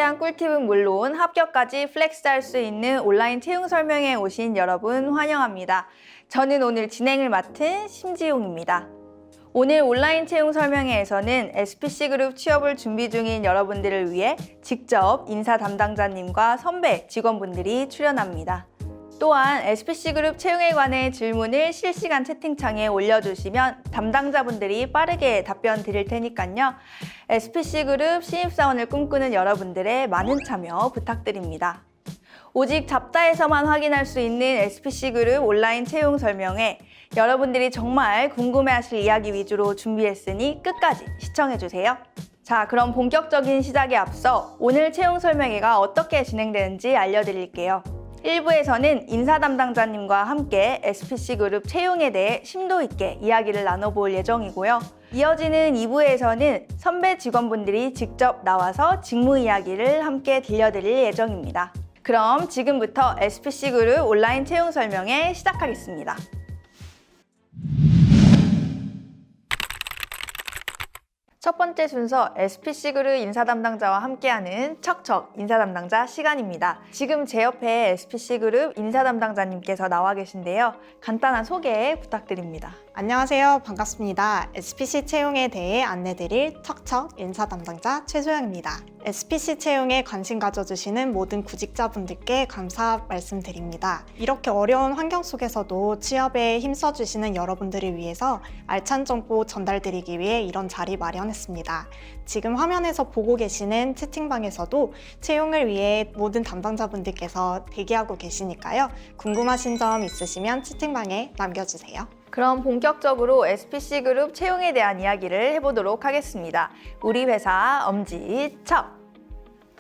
대한 꿀팁은 물론 합격까지 플렉스할 수 있는 온라인 채용 설명회에 오신 여러분 환영합니다. 저는 오늘 진행을 맡은 심지용입니다. 오늘 온라인 채용 설명회에서는 SPC그룹 취업을 준비 중인 여러분들을 위해 직접 인사 담당자님과 선배 직원분들이 출연합니다. 또한 SPC그룹 채용에 관해 질문을 실시간 채팅창에 올려주시면 담당자분들이 빠르게 답변 드릴 테니까요. SPC그룹 신입사원을 꿈꾸는 여러분들의 많은 참여 부탁드립니다. 오직 잡다에서만 확인할 수 있는 SPC그룹 온라인 채용 설명회, 여러분들이 정말 궁금해하실 이야기 위주로 준비했으니 끝까지 시청해주세요. 자, 그럼 본격적인 시작에 앞서 오늘 채용 설명회가 어떻게 진행되는지 알려드릴게요. 1부에서는 인사 담당자님과 함께 SPC그룹 채용에 대해 심도 있게 이야기를 나눠볼 예정이고요. 이어지는 2부에서는 선배 직원분들이 직접 나와서 직무 이야기를 함께 들려드릴 예정입니다. 그럼 지금부터 SPC그룹 온라인 채용 설명회 시작하겠습니다. 첫 번째 순서 SPC그룹 인사 담당자와 함께하는 척척 인사 담당자 시간입니다. 지금 제 옆에 SPC그룹 인사 담당자님께서 나와 계신데요. 간단한 소개 부탁드립니다. 안녕하세요. 반갑습니다. SPC 채용에 대해 안내드릴 척척 인사 담당자 최소영입니다. SPC 채용에 관심 가져주시는 모든 구직자분들께 감사 말씀드립니다. 이렇게 어려운 환경 속에서도 취업에 힘써주시는 여러분들을 위해서 알찬 정보 전달드리기 위해 이런 자리 마련했습니다. 지금 화면에서 보고 계시는 채팅방에서도 채용을 위해 모든 담당자분들께서 대기하고 계시니까요. 궁금하신 점 있으시면 채팅방에 남겨주세요. 그럼 본격적으로 SPC그룹 채용에 대한 이야기를 해보도록 하겠습니다. 우리 회사 엄지척!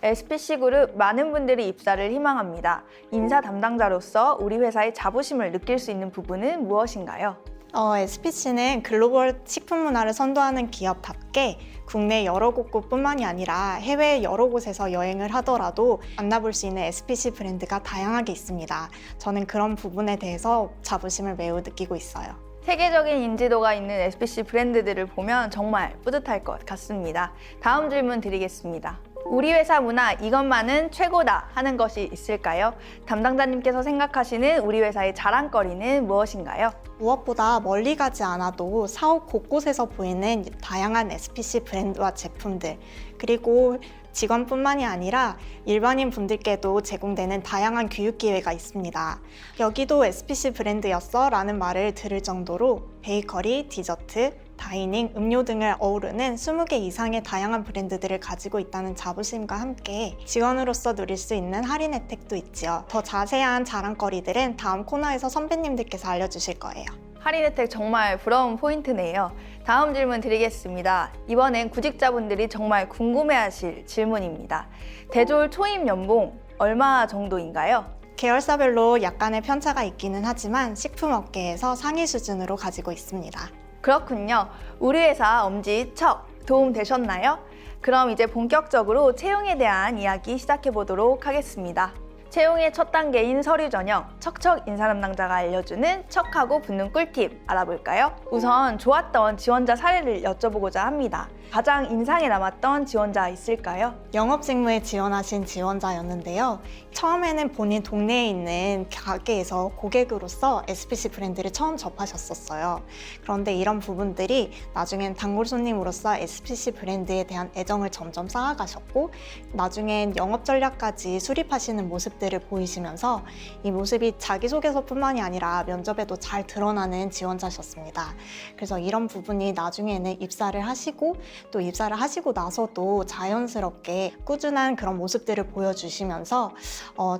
SPC그룹 많은 분들이 입사를 희망합니다. 인사 담당자로서 우리 회사의 자부심을 느낄 수 있는 부분은 무엇인가요? SPC는 글로벌 식품 문화를 선도하는 기업답게 국내 여러 곳뿐만이 아니라 해외 여러 곳에서 여행을 하더라도 만나볼 수 있는 SPC 브랜드가 다양하게 있습니다. 저는 그런 부분에 대해서 자부심을 매우 느끼고 있어요. 세계적인 인지도가 있는 SPC 브랜드들을 보면 정말 뿌듯할 것 같습니다. 다음 질문 드리겠습니다. 우리 회사 문화 이것만은 최고다 하는 것이 있을까요? 담당자님께서 생각하시는 우리 회사의 자랑거리는 무엇인가요? 무엇보다 멀리 가지 않아도 사업 곳곳에서 보이는 다양한 SPC 브랜드와 제품들, 그리고 직원뿐만이 아니라 일반인 분들께도 제공되는 다양한 교육 기회가 있습니다. 여기도 SPC 브랜드였어? 라는 말을 들을 정도로 베이커리, 디저트, 다이닝, 음료 등을 어우르는 20개 이상의 다양한 브랜드들을 가지고 있다는 자부심과 함께 직원으로서 누릴 수 있는 할인 혜택도 있지요. 더 자세한 자랑거리들은 다음 코너에서 선배님들께서 알려주실 거예요. 할인 혜택 정말 부러운 포인트네요. 다음 질문 드리겠습니다. 이번엔 구직자분들이 정말 궁금해하실 질문입니다. 대졸 초임 연봉 얼마 정도인가요? 계열사별로 약간의 편차가 있기는 하지만 식품업계에서 상위 수준으로 가지고 있습니다. 그렇군요. 우리 회사 엄지척 도움 되셨나요? 그럼 이제 본격적으로 채용에 대한 이야기 시작해 보도록 하겠습니다. 채용의 첫 단계인 서류 전형, 척척 인사 담당자가 알려주는 척하고 붙는 꿀팁 알아볼까요? 우선 좋았던 지원자 사례를 여쭤보고자 합니다. 가장 인상에 남았던 지원자 있을까요? 영업 직무에 지원하신 지원자였는데요. 처음에는 본인 동네에 있는 가게에서 고객으로서 SPC 브랜드를 처음 접하셨었어요. 그런데 이런 부분들이 나중엔 단골 손님으로서 SPC 브랜드에 대한 애정을 점점 쌓아가셨고 나중엔 영업 전략까지 수립하시는 모습들을 보이시면서 이 모습이 자기소개서뿐만이 아니라 면접에도 잘 드러나는 지원자셨습니다. 그래서 이런 부분이 나중에는 입사를 하시고 또 입사를 하시고 나서도 자연스럽게 꾸준한 그런 모습들을 보여주시면서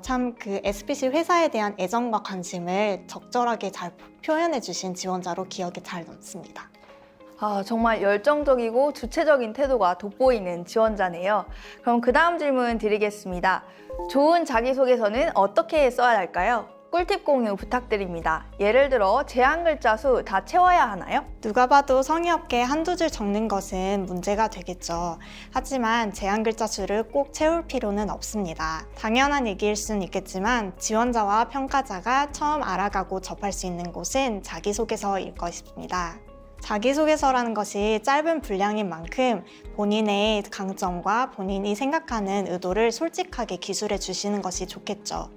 참 그 SPC 회사에 대한 애정과 관심을 적절하게 잘 표현해 주신 지원자로 기억에 잘 남습니다. 정말 열정적이고 주체적인 태도가 돋보이는 지원자네요. 그럼 그 다음 질문 드리겠습니다. 좋은 자기소개서는 어떻게 써야 할까요? 꿀팁 공유 부탁드립니다. 예를 들어 제한 글자 수 다 채워야 하나요? 누가 봐도 성의 없게 한두 줄 적는 것은 문제가 되겠죠. 하지만 제한 글자 수를 꼭 채울 필요는 없습니다. 당연한 얘기일 수는 있겠지만 지원자와 평가자가 처음 알아가고 접할 수 있는 곳은 자기소개서일 것입니다. 자기소개서라는 것이 짧은 분량인 만큼 본인의 강점과 본인이 생각하는 의도를 솔직하게 기술해 주시는 것이 좋겠죠.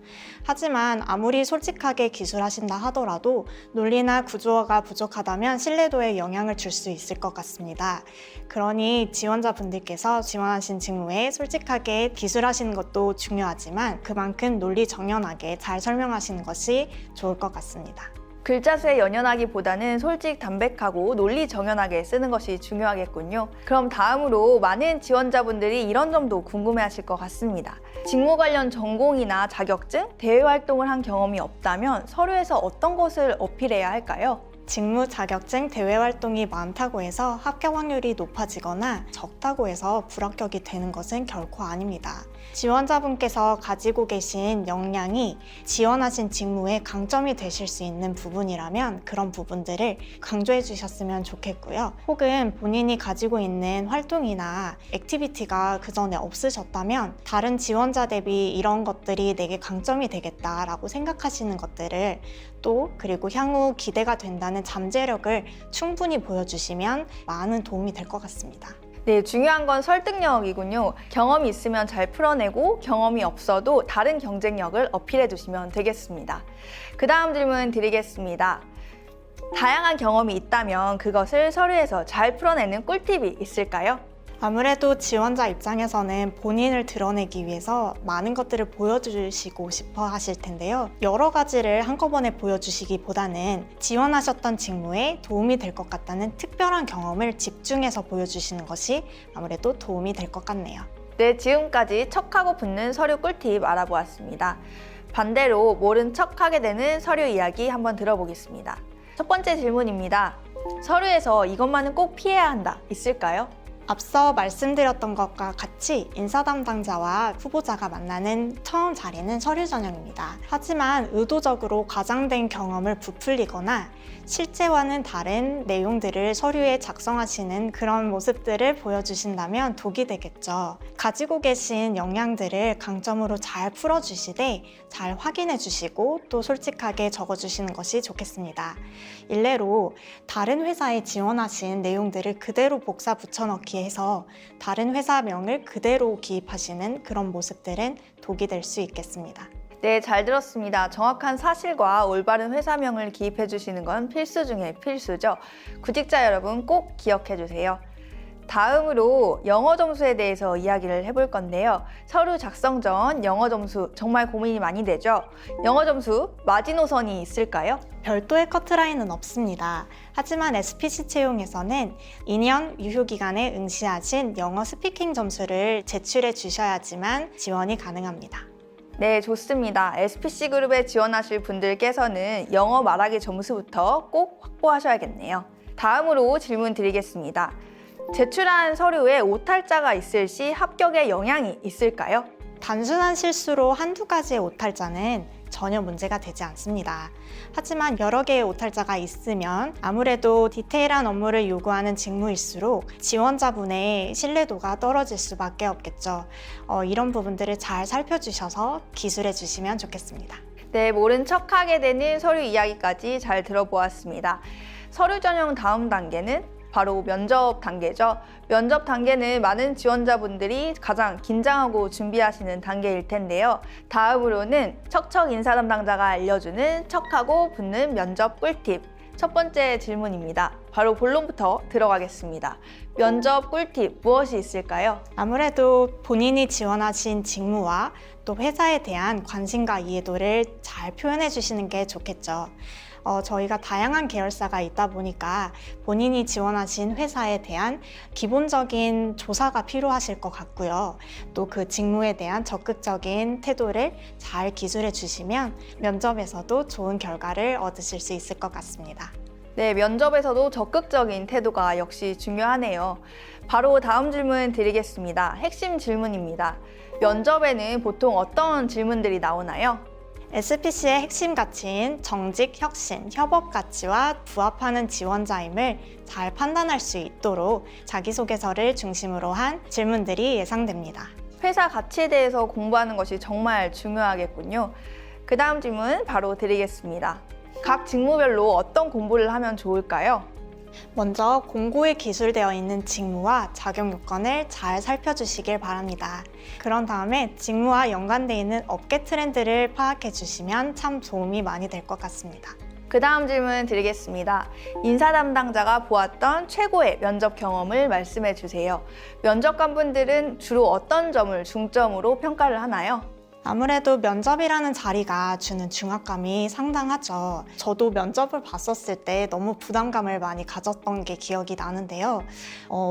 하지만 아무리 솔직하게 기술하신다 하더라도 논리나 구조가 부족하다면 신뢰도에 영향을 줄 수 있을 것 같습니다. 그러니 지원자분들께서 지원하신 직무에 솔직하게 기술하시는 것도 중요하지만 그만큼 논리 정연하게 잘 설명하시는 것이 좋을 것 같습니다. 글자 수에 연연하기보다는 솔직 담백하고 논리 정연하게 쓰는 것이 중요하겠군요. 그럼 다음으로 많은 지원자분들이 이런 점도 궁금해하실 것 같습니다. 직무 관련 전공이나 자격증, 대외 활동을 한 경험이 없다면 서류에서 어떤 것을 어필해야 할까요? 직무 자격증 대외 활동이 많다고 해서 합격 확률이 높아지거나 적다고 해서 불합격이 되는 것은 결코 아닙니다. 지원자분께서 가지고 계신 역량이 지원하신 직무의 강점이 되실 수 있는 부분이라면 그런 부분들을 강조해 주셨으면 좋겠고요. 혹은 본인이 가지고 있는 활동이나 액티비티가 그 전에 없으셨다면 다른 지원자 대비 이런 것들이 내게 강점이 되겠다라고 생각하시는 것들을 그리고 향후 기대가 된다는 잠재력을 충분히 보여주시면 많은 도움이 될 것 같습니다. 네, 중요한 건 설득력이군요. 경험이 있으면 잘 풀어내고 경험이 없어도 다른 경쟁력을 어필해 주시면 되겠습니다. 그 다음 질문 드리겠습니다. 다양한 경험이 있다면 그것을 서류에서 잘 풀어내는 꿀팁이 있을까요? 아무래도 지원자 입장에서는 본인을 드러내기 위해서 많은 것들을 보여주시고 싶어 하실 텐데요. 여러 가지를 한꺼번에 보여주시기보다는 지원하셨던 직무에 도움이 될 것 같다는 특별한 경험을 집중해서 보여주시는 것이 아무래도 도움이 될 것 같네요. 네, 지금까지 척하고 붙는 서류 꿀팁 알아보았습니다. 반대로 모른 척하게 되는 서류 이야기 한번 들어보겠습니다. 첫 번째 질문입니다. 서류에서 이것만은 꼭 피해야 한다, 있을까요? 앞서 말씀드렸던 것과 같이 인사 담당자와 후보자가 만나는 처음 자리는 서류 전형입니다. 하지만 의도적으로 과장된 경험을 부풀리거나 실제와는 다른 내용들을 서류에 작성하시는 그런 모습들을 보여주신다면 독이 되겠죠. 가지고 계신 역량들을 강점으로 잘 풀어주시되 잘 확인해 주시고 또 솔직하게 적어주시는 것이 좋겠습니다. 일례로 다른 회사에 지원하신 내용들을 그대로 복사 붙여넣기 해서 다른 회사명을 그대로 기입하시는 그런 모습들은 독이 될 수 있겠습니다. 네, 잘 들었습니다. 정확한 사실과 올바른 회사명을 기입해 주시는 건 필수 중에 필수죠. 구직자 여러분 꼭 기억해 주세요. 다음으로 영어 점수에 대해서 이야기를 해볼 건데요. 서류 작성 전 영어 점수 정말 고민이 많이 되죠. 영어 점수 마지노선이 있을까요? 별도의 커트라인은 없습니다. 하지만 SPC 채용에서는 2년 유효기간에 응시하신 영어 스피킹 점수를 제출해 주셔야지만 지원이 가능합니다. 네, 좋습니다. SPC 그룹에 지원하실 분들께서는 영어 말하기 점수부터 꼭 확보하셔야겠네요. 다음으로 질문 드리겠습니다. 제출한 서류에 오탈자가 있을 시 합격에 영향이 있을까요? 단순한 실수로 한두 가지의 오탈자는 전혀 문제가 되지 않습니다. 하지만 여러 개의 오탈자가 있으면 아무래도 디테일한 업무를 요구하는 직무일수록 지원자분의 신뢰도가 떨어질 수밖에 없겠죠. 이런 부분들을 잘 살펴주셔서 기술해 주시면 좋겠습니다. 네, 모른 척하게 되는 서류 이야기까지 잘 들어보았습니다. 서류 전형 다음 단계는 바로 면접 단계죠. 면접 단계는 많은 지원자분들이 가장 긴장하고 준비하시는 단계일 텐데요. 다음으로는 척척 인사 담당자가 알려주는 척하고 붙는 면접 꿀팁. 첫 번째 질문입니다. 바로 본론부터 들어가겠습니다. 면접 꿀팁 무엇이 있을까요? 아무래도 본인이 지원하신 직무와 또 회사에 대한 관심과 이해도를 잘 표현해 주시는 게 좋겠죠. 저희가 다양한 계열사가 있다 보니까 본인이 지원하신 회사에 대한 기본적인 조사가 필요하실 것 같고요. 또 그 직무에 대한 적극적인 태도를 잘 기술해 주시면 면접에서도 좋은 결과를 얻으실 수 있을 것 같습니다. 네, 면접에서도 적극적인 태도가 역시 중요하네요. 바로 다음 질문 드리겠습니다. 핵심 질문입니다. 면접에는 보통 어떤 질문들이 나오나요? SPC의 핵심 가치인 정직, 혁신, 협업 가치와 부합하는 지원자임을 잘 판단할 수 있도록 자기소개서를 중심으로 한 질문들이 예상됩니다. 회사 가치에 대해서 공부하는 것이 정말 중요하겠군요. 그 다음 질문 바로 드리겠습니다. 각 직무별로 어떤 공부를 하면 좋을까요? 먼저 공고에 기술되어 있는 직무와 자격 요건을 잘 살펴주시길 바랍니다. 그런 다음에 직무와 연관되어 있는 업계 트렌드를 파악해 주시면 참 도움이 많이 될 것 같습니다. 그 다음 질문 드리겠습니다. 인사 담당자가 보았던 최고의 면접 경험을 말씀해 주세요. 면접관분들은 주로 어떤 점을 중점으로 평가를 하나요? 아무래도 면접이라는 자리가 주는 중압감이 상당하죠. 저도 면접을 봤었을 때 너무 부담감을 많이 가졌던 게 기억이 나는데요.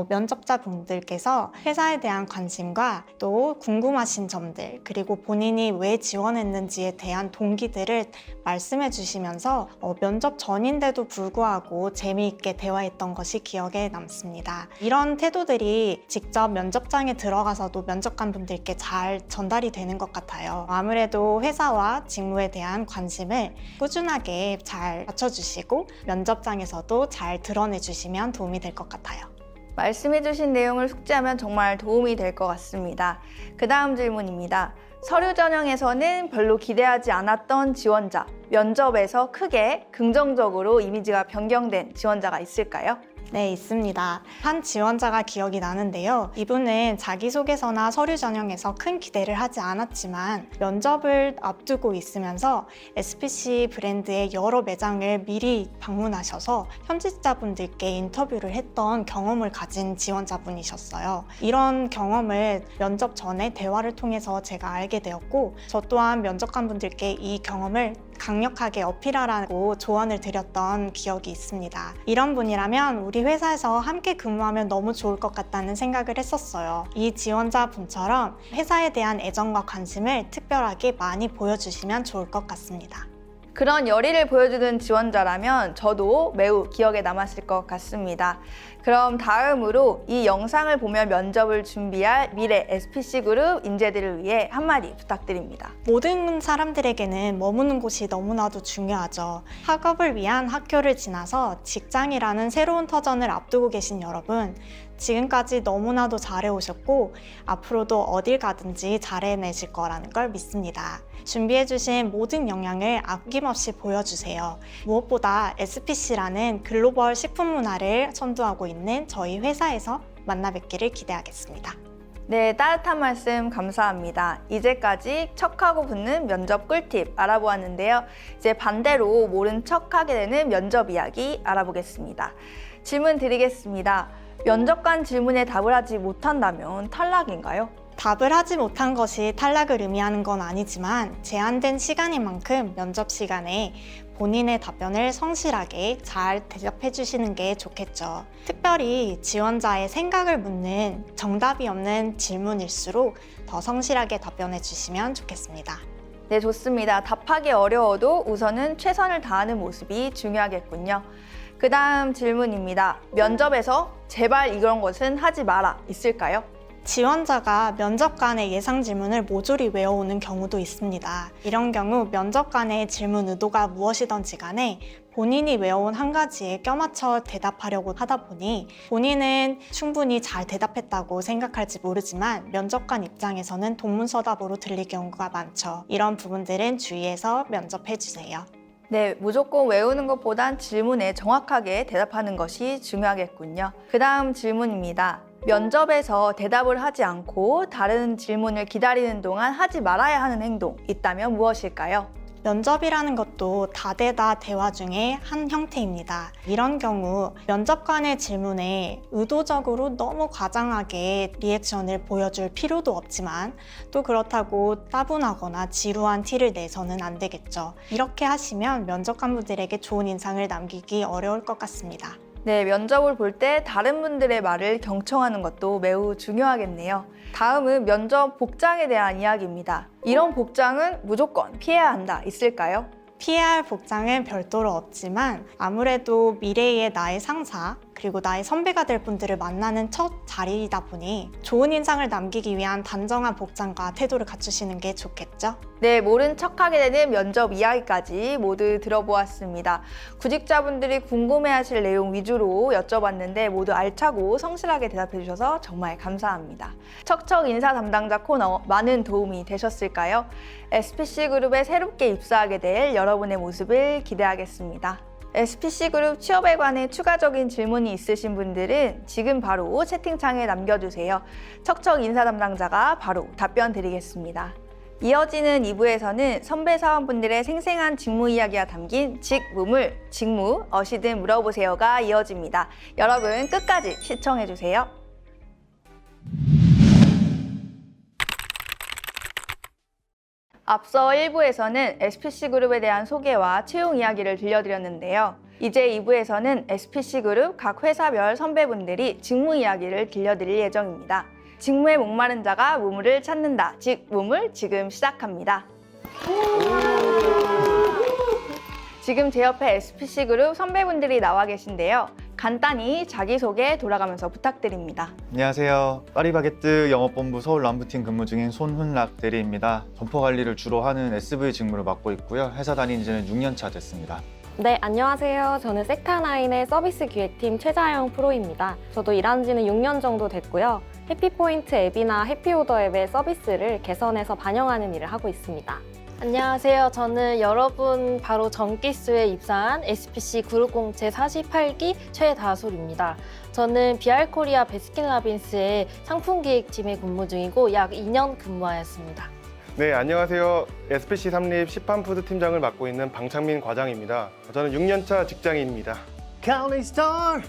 면접자분들께서 회사에 대한 관심과 또 궁금하신 점들, 그리고 본인이 왜 지원했는지에 대한 동기들을 말씀해 주시면서 면접 전인데도 불구하고 재미있게 대화했던 것이 기억에 남습니다. 이런 태도들이 직접 면접장에 들어가서도 면접관분들께 잘 전달이 되는 것 같아요. 아무래도 회사와 직무에 대한 관심을 꾸준하게 잘 갖춰주시고 면접장에서도 잘 드러내주시면 도움이 될 것 같아요. 말씀해주신 내용을 숙지하면 정말 도움이 될 것 같습니다. 그 다음 질문입니다. 서류 전형에서는 별로 기대하지 않았던 지원자, 면접에서 크게 긍정적으로 이미지가 변경된 지원자가 있을까요? 네, 있습니다. 한 지원자가 기억이 나는데요. 이분은 자기소개서나 서류 전형에서 큰 기대를 하지 않았지만 면접을 앞두고 있으면서 SPC 브랜드의 여러 매장을 미리 방문하셔서 현직자분들께 인터뷰를 했던 경험을 가진 지원자분이셨어요. 이런 경험을 면접 전에 대화를 통해서 제가 알게 되었고, 저 또한 면접관분들께 이 경험을 강력하게 어필하라고 조언을 드렸던 기억이 있습니다. 이런 분이라면 우리 회사에서 함께 근무하면 너무 좋을 것 같다는 생각을 했었어요. 이 지원자분처럼 회사에 대한 애정과 관심을 특별하게 많이 보여주시면 좋을 것 같습니다. 그런 열의를 보여주는 지원자라면 저도 매우 기억에 남았을 것 같습니다. 그럼 다음으로 이 영상을 보며 면접을 준비할 미래 SPC그룹 인재들을 위해 한마디 부탁드립니다. 모든 사람들에게는 머무는 곳이 너무나도 중요하죠. 학업을 위한 학교를 지나서 직장이라는 새로운 터전을 앞두고 계신 여러분, 지금까지 너무나도 잘해오셨고 앞으로도 어딜 가든지 잘해내실 거라는 걸 믿습니다. 준비해주신 모든 역량을 아낌없이 보여주세요. 무엇보다 SPC라는 글로벌 식품 문화를 선도하고 있는 저희 회사에서 만나 뵙기를 기대하겠습니다. 네, 따뜻한 말씀 감사합니다. 이제까지 척하고 붙는 면접 꿀팁 알아보았는데요. 이제 반대로 모른 척하게 되는 면접 이야기 알아보겠습니다. 질문 드리겠습니다. 면접관 질문에 답을 하지 못한다면 탈락인가요? 답을 하지 못한 것이 탈락을 의미하는 건 아니지만 제한된 시간인 만큼 면접 시간에 본인의 답변을 성실하게 잘 대답해 주시는 게 좋겠죠. 특별히 지원자의 생각을 묻는 정답이 없는 질문일수록 더 성실하게 답변해 주시면 좋겠습니다. 네, 좋습니다. 답하기 어려워도 우선은 최선을 다하는 모습이 중요하겠군요. 그 다음 질문입니다. 면접에서 제발 이런 것은 하지 마라 있을까요? 지원자가 면접관의 예상 질문을 모조리 외워오는 경우도 있습니다. 이런 경우 면접관의 질문 의도가 무엇이든지 간에 본인이 외워온 한 가지에 껴맞춰 대답하려고 하다 보니 본인은 충분히 잘 대답했다고 생각할지 모르지만 면접관 입장에서는 동문서답으로 들릴 경우가 많죠. 이런 부분들은 주의해서 면접해주세요. 네, 무조건 외우는 것보단 질문에 정확하게 대답하는 것이 중요하겠군요. 그 다음 질문입니다. 면접에서 대답을 하지 않고 다른 질문을 기다리는 동안 하지 말아야 하는 행동 있다면 무엇일까요? 면접이라는 것도 다대다 대화 중에 한 형태입니다. 이런 경우 면접관의 질문에 의도적으로 너무 과장하게 리액션을 보여줄 필요도 없지만 또 그렇다고 따분하거나 지루한 티를 내서는 안 되겠죠. 이렇게 하시면 면접관분들에게 좋은 인상을 남기기 어려울 것 같습니다. 네, 면접을 볼 때 다른 분들의 말을 경청하는 것도 매우 중요하겠네요. 다음은 면접 복장에 대한 이야기입니다. 이런 복장은 무조건 피해야 한다 있을까요? 피해야 할 복장은 별도로 없지만 아무래도 미래의 나의 상사 그리고 나의 선배가 될 분들을 만나는 첫 자리이다 보니 좋은 인상을 남기기 위한 단정한 복장과 태도를 갖추시는 게 좋겠죠? 네, 모른 척하게 되는 면접 이야기까지 모두 들어보았습니다. 구직자분들이 궁금해하실 내용 위주로 여쭤봤는데 모두 알차고 성실하게 대답해 주셔서 정말 감사합니다. 척척 인사 담당자 코너 많은 도움이 되셨을까요? SPC그룹에 새롭게 입사하게 될 여러분의 모습을 기대하겠습니다. SPC 그룹 취업에 관해 추가적인 질문이 있으신 분들은 지금 바로 채팅창에 남겨주세요. 척척 인사 담당자가 바로 답변 드리겠습니다. 이어지는 2부에서는 선배 사원분들의 생생한 직무 이야기가 담긴 직무물, 직무, 어시든 물어보세요가 이어집니다. 여러분 끝까지 시청해주세요. 앞서 1부에서는 SPC 그룹에 대한 소개와 채용 이야기를 들려드렸는데요. 이제 2부에서는 SPC 그룹 각 회사별 선배분들이 직무 이야기를 들려드릴 예정입니다. 직무에 목마른 자가 무물을 찾는다. 직무물 지금 시작합니다. 지금 제 옆에 SPC 그룹 선배분들이 나와 계신데요. 간단히 자기소개 돌아가면서 부탁드립니다. 안녕하세요. 파리바게뜨 영업본부 서울 남부팀 근무 중인 손훈락 대리입니다. 점포 관리를 주로 하는 SV 직무를 맡고 있고요. 회사 다닌 지는 6년 차 됐습니다. 네, 안녕하세요. 저는 섹타9의 서비스 기획팀 최자영 프로입니다. 저도 일한 지는 6년 정도 됐고요. 해피포인트 앱이나 해피오더 앱의 서비스를 개선해서 반영하는 일을 하고 있습니다. 안녕하세요. 저는 여러분 바로 전기수에 입사한 SPC 그룹 공채 48기 최다솔입니다. 저는 비알코리아 베스킨라빈스의 상품기획팀에 근무 중이고 약 2년 근무하였습니다. 네, 안녕하세요. SPC 삼립 시판푸드 팀장을 맡고 있는 방창민 과장입니다. 저는 6년차 직장인입니다. 카운팅 스타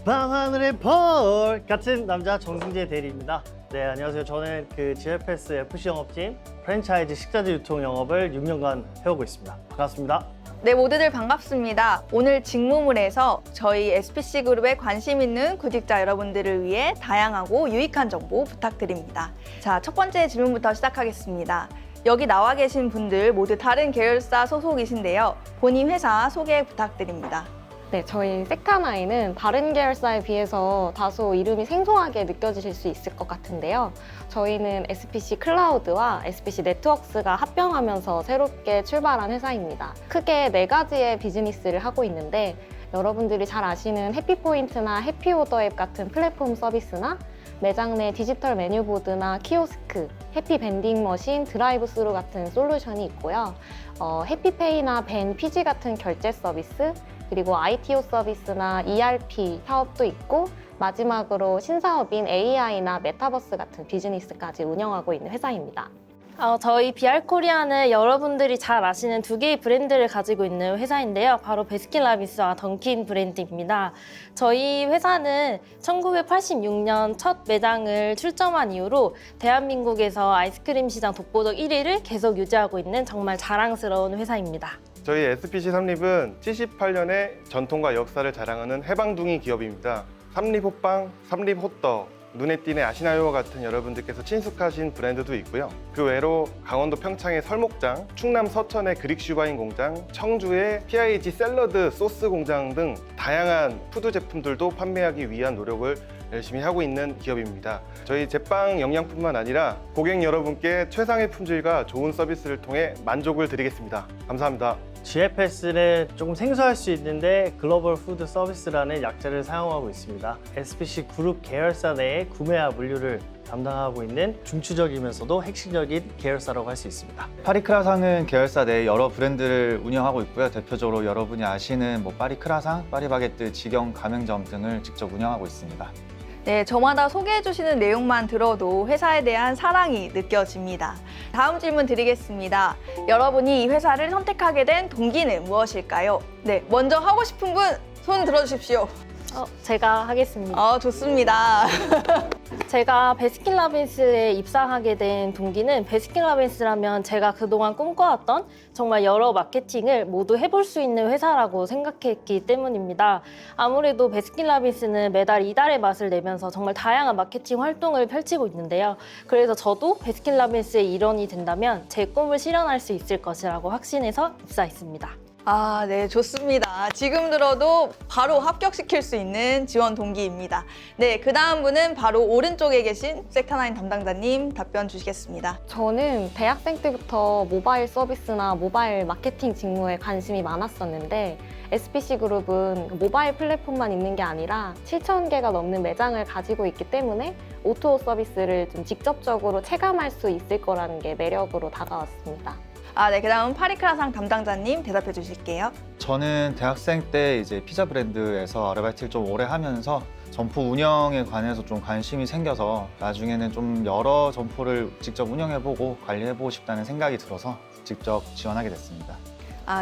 밤하늘의 볼 같은 남자 정승재 대리입니다. 네, 안녕하세요. 저는 GFS FC 영업팀 프랜차이즈 식자재 유통 영업을 6년간 해오고 있습니다. 반갑습니다. 네, 모두들 반갑습니다. 오늘 직무물에서 저희 SPC 그룹에 관심 있는 구직자 여러분들을 위해 다양하고 유익한 정보 부탁드립니다. 자, 첫 번째 질문부터 시작하겠습니다. 여기 나와 계신 분들 모두 다른 계열사 소속이신데요. 본인 회사 소개 부탁드립니다. 네, 저희 섹타9은 다른 계열사에 비해서 다소 이름이 생소하게 느껴지실 수 있을 것 같은데요. 저희는 SPC 클라우드와 SPC 네트워크스가 합병하면서 새롭게 출발한 회사입니다. 크게 4가지의 비즈니스를 하고 있는데 여러분들이 잘 아시는 해피포인트나 해피오더 앱 같은 플랫폼 서비스나 매장 내 디지털 메뉴보드나 키오스크, 해피밴딩 머신, 드라이브 스루 같은 솔루션이 있고요. 해피페이나 벤 피지 같은 결제 서비스, 그리고 ITO 서비스나 ERP 사업도 있고 마지막으로 신사업인 AI나 메타버스 같은 비즈니스까지 운영하고 있는 회사입니다. 저희 비알코리아는 여러분들이 잘 아시는 2개의 브랜드를 가지고 있는 회사인데요. 바로 베스킨라빈스와 던킨 브랜드입니다. 저희 회사는 1986년 첫 매장을 출점한 이후로 대한민국에서 아이스크림 시장 독보적 1위를 계속 유지하고 있는 정말 자랑스러운 회사입니다. 저희 SPC 삼립은 78년의 전통과 역사를 자랑하는 해방둥이 기업입니다. 삼립호빵, 삼립호떡, 눈에 띄네 아시나요와 같은 여러분들께서 친숙하신 브랜드도 있고요. 그 외로 강원도 평창의 설목장, 충남 서천의 그릭 슈바인 공장, 청주의 PIG 샐러드 소스 공장 등 다양한 푸드 제품들도 판매하기 위한 노력을 열심히 하고 있는 기업입니다. 저희 제빵 역량뿐만 아니라 고객 여러분께 최상의 품질과 좋은 서비스를 통해 만족을 드리겠습니다. 감사합니다. GFS는 조금 생소할 수 있는데 글로벌 푸드 서비스라는 약자를 사용하고 있습니다. SPC 그룹 계열사 내에 구매와 물류를 담당하고 있는 중추적이면서도 핵심적인 계열사라고 할 수 있습니다. 파리크라상은 계열사 내에 여러 브랜드를 운영하고 있고요. 대표적으로 여러분이 아시는 파리크라상, 파리바게뜨, 직영 가맹점 등을 직접 운영하고 있습니다. 네, 저마다 소개해 주시는 내용만 들어도 회사에 대한 사랑이 느껴집니다. 다음 질문 드리겠습니다. 여러분이 이 회사를 선택하게 된 동기는 무엇일까요? 네, 먼저 하고 싶은 분 손 들어주십시오. 제가 하겠습니다. 좋습니다. 제가 베스킨라빈스에 입사하게 된 동기는 베스킨라빈스라면 제가 그동안 꿈꿔왔던 정말 여러 마케팅을 모두 해볼 수 있는 회사라고 생각했기 때문입니다. 아무래도 베스킨라빈스는 매달 이달의 맛을 내면서 정말 다양한 마케팅 활동을 펼치고 있는데요. 그래서 저도 베스킨라빈스의 일원이 된다면 제 꿈을 실현할 수 있을 것이라고 확신해서 입사했습니다. 네, 좋습니다. 지금 들어도 바로 합격시킬 수 있는 지원 동기입니다. 네, 그 다음 분은 바로 오른쪽에 계신 섹타9 담당자님 답변 주시겠습니다. 저는 대학생 때부터 모바일 서비스나 모바일 마케팅 직무에 관심이 많았었는데 SPC 그룹은 모바일 플랫폼만 있는 게 아니라 7,000개가 넘는 매장을 가지고 있기 때문에 O2O 서비스를 좀 직접적으로 체감할 수 있을 거라는 게 매력으로 다가왔습니다. 네, 그다음 파리크라상 담당자님 대답해 주실게요. 저는 대학생 때 이제 피자 브랜드에서 아르바이트를 좀 오래 하면서 점포 운영에 관해서 좀 관심이 생겨서 나중에는 좀 여러 점포를 직접 운영해보고 관리해보고 싶다는 생각이 들어서 직접 지원하게 됐습니다.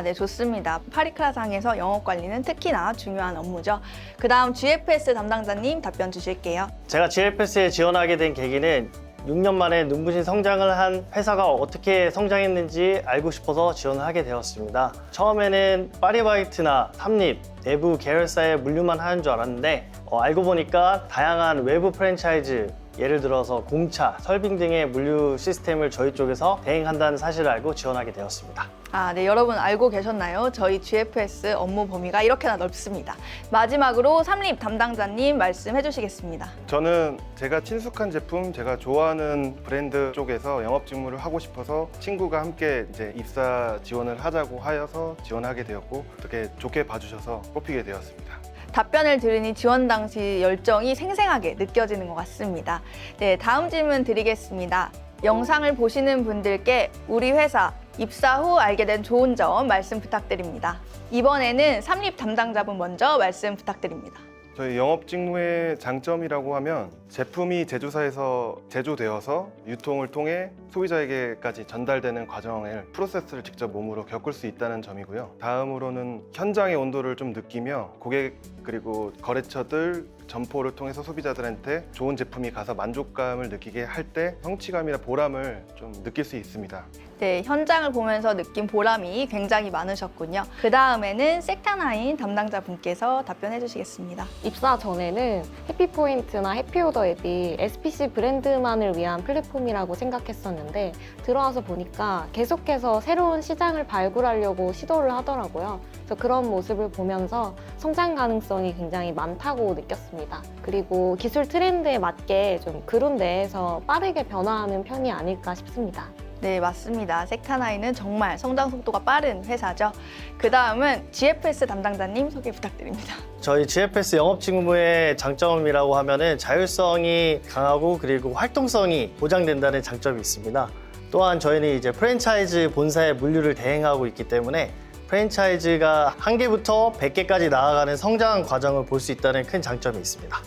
네, 좋습니다. 파리크라상에서 영업 관리는 특히나 중요한 업무죠. 그다음 GFS 담당자님 답변 주실게요. 제가 GFS에 지원하게 된 계기는 6년 만에 눈부신 성장을 한 회사가 어떻게 성장했는지 알고 싶어서 지원을 하게 되었습니다. 처음에는 파리바게뜨나 삼립, 내부 계열사에 물류만 하는 줄 알았는데 알고 보니까 다양한 외부 프랜차이즈, 예를 들어서 공차, 설빙 등의 물류 시스템을 저희 쪽에서 대행한다는 사실을 알고 지원하게 되었습니다. 네, 여러분 알고 계셨나요? 저희 GFS 업무 범위가 이렇게나 넓습니다. 마지막으로 삼립 담당자님 말씀해 주시겠습니다. 저는 제가 친숙한 제품, 제가 좋아하는 브랜드 쪽에서 영업 직무를 하고 싶어서 친구가 함께 이제 입사 지원을 하자고 하여서 지원하게 되었고 어떻게 좋게 봐주셔서 뽑히게 되었습니다. 답변을 들으니 지원 당시 열정이 생생하게 느껴지는 것 같습니다. 네, 다음 질문 드리겠습니다. 영상을 보시는 분들께 우리 회사 입사 후 알게 된 좋은 점 말씀 부탁드립니다. 이번에는 삼립 담당자분 먼저 말씀 부탁드립니다. 저희 영업 직무의 장점이라고 하면 제품이 제조사에서 제조되어서 유통을 통해 소비자에게까지 전달되는 과정을 프로세스를 직접 몸으로 겪을 수 있다는 점이고요. 다음으로는 현장의 온도를 좀 느끼며 고객 그리고 거래처들 점포를 통해서 소비자들한테 좋은 제품이 가서 만족감을 느끼게 할 때 성취감이나 보람을 좀 느낄 수 있습니다. 네, 현장을 보면서 느낀 보람이 굉장히 많으셨군요. 그 다음에는 섹타나인 담당자분께서 답변해 주시겠습니다. 입사 전에는 해피포인트나 해피오더 앱이 SPC 브랜드만을 위한 플랫폼이라고 생각했었는데 들어와서 보니까 계속해서 새로운 시장을 발굴하려고 시도를 하더라고요. 그래서 그런 모습을 보면서 성장 가능성이 굉장히 많다고 느꼈습니다. 그리고 기술 트렌드에 맞게 좀 그룹 내에서 빠르게 변화하는 편이 아닐까 싶습니다. 네, 맞습니다. 섹타나인은 정말 성장 속도가 빠른 회사죠. 그 다음은 GFS 담당자님 소개 부탁드립니다. 저희 GFS 영업 직무의 장점이라고 하면은 자율성이 강하고 그리고 활동성이 보장된다는 장점이 있습니다. 또한 저희는 이제 프랜차이즈 본사의 물류를 대행하고 있기 때문에 프랜차이즈가 1개부터 100개까지 나아가는 성장 과정을 볼 수 있다는 큰 장점이 있습니다.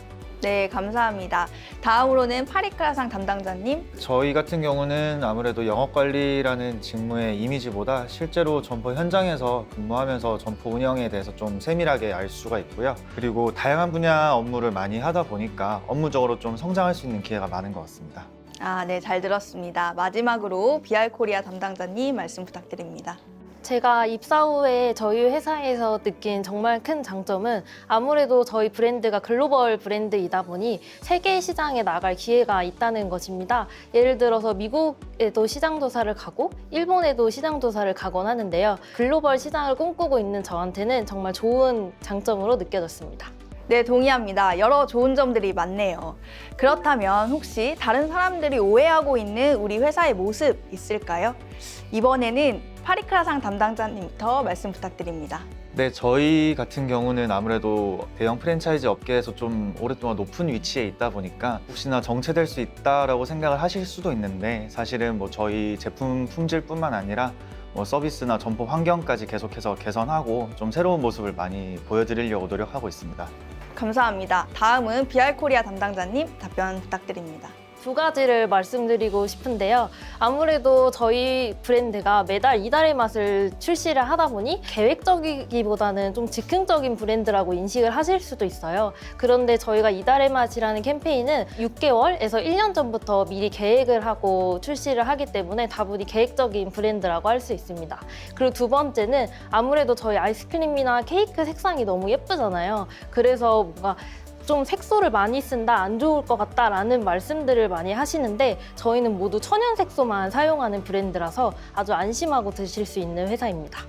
네, 감사합니다. 다음으로는 파리크라상 담당자님. 저희 같은 경우는 아무래도 영업관리라는 직무의 이미지보다 실제로 점포 현장에서 근무하면서 점포 운영에 대해서 좀 세밀하게 알 수가 있고요. 그리고 다양한 분야 업무를 많이 하다 보니까 업무적으로 좀 성장할 수 있는 기회가 많은 것 같습니다. 네, 잘 들었습니다. 마지막으로 BR코리아 담당자님 말씀 부탁드립니다. 제가 입사 후에 저희 회사에서 느낀 정말 큰 장점은 아무래도 저희 브랜드가 글로벌 브랜드이다 보니 세계 시장에 나갈 기회가 있다는 것입니다. 예를 들어서 미국에도 시장 조사를 가고 일본에도 시장 조사를 가곤 하는데요. 글로벌 시장을 꿈꾸고 있는 저한테는 정말 좋은 장점으로 느껴졌습니다. 네, 동의합니다. 여러 좋은 점들이 많네요. 그렇다면 혹시 다른 사람들이 오해하고 있는 우리 회사의 모습 있을까요? 이번에는 파리크라상 담당자님부터 말씀 부탁드립니다. 네, 저희 같은 경우는 아무래도 대형 프랜차이즈 업계에서 좀 오랫동안 높은 위치에 있다 보니까 혹시나 정체될 수 있다라고 생각을 하실 수도 있는데 사실은 뭐 저희 제품 품질뿐만 아니라 뭐 서비스나 점포 환경까지 계속해서 개선하고 좀 새로운 모습을 많이 보여드리려고 노력하고 있습니다. 감사합니다. 다음은 BR코리아 담당자님 답변 부탁드립니다. 두 가지를 말씀드리고 싶은데요. 아무래도 저희 브랜드가 매달 이달의 맛을 출시를 하다 보니 계획적이기보다는 좀 즉흥적인 브랜드라고 인식을 하실 수도 있어요. 그런데 저희가 이달의 맛이라는 캠페인은 6개월에서 1년 전부터 미리 계획을 하고 출시를 하기 때문에 다분히 계획적인 브랜드라고 할 수 있습니다. 그리고 두 번째는 아무래도 저희 아이스크림이나 케이크 색상이 너무 예쁘잖아요. 그래서 뭔가 좀 색소를 많이 쓴다, 안 좋을 것 같다라는 말씀들을 많이 하시는데 저희는 모두 천연 색소만 사용하는 브랜드라서 아주 안심하고 드실 수 있는 회사입니다.